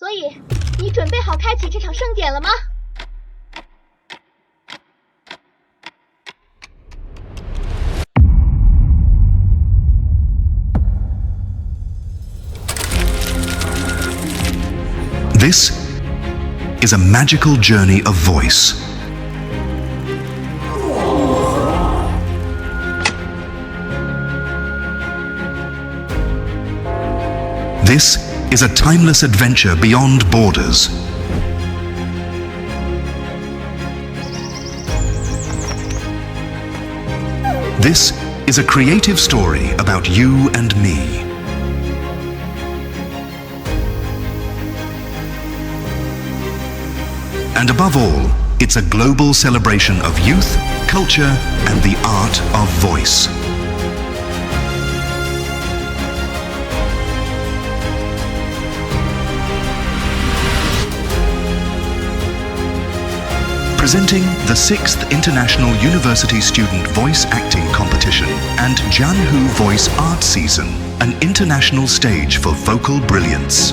所以，你准备好开启这场盛典了吗？ This is a magical journey of voice. This is a timeless adventure beyond borders. This is a creative story about you and me. And above all, it's a global celebration of youth, culture, and the art of voice. Presenting the 6th International University Student Voice Acting Competition and Jianhu Voice Art Season, an international stage for vocal brilliance.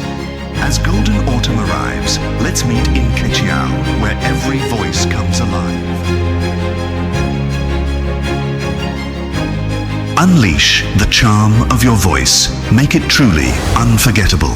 As Golden Autumn arrives, let's meet in Keqiao, where every voice comes alive. Unleash the charm of your voice. Make it truly unforgettable.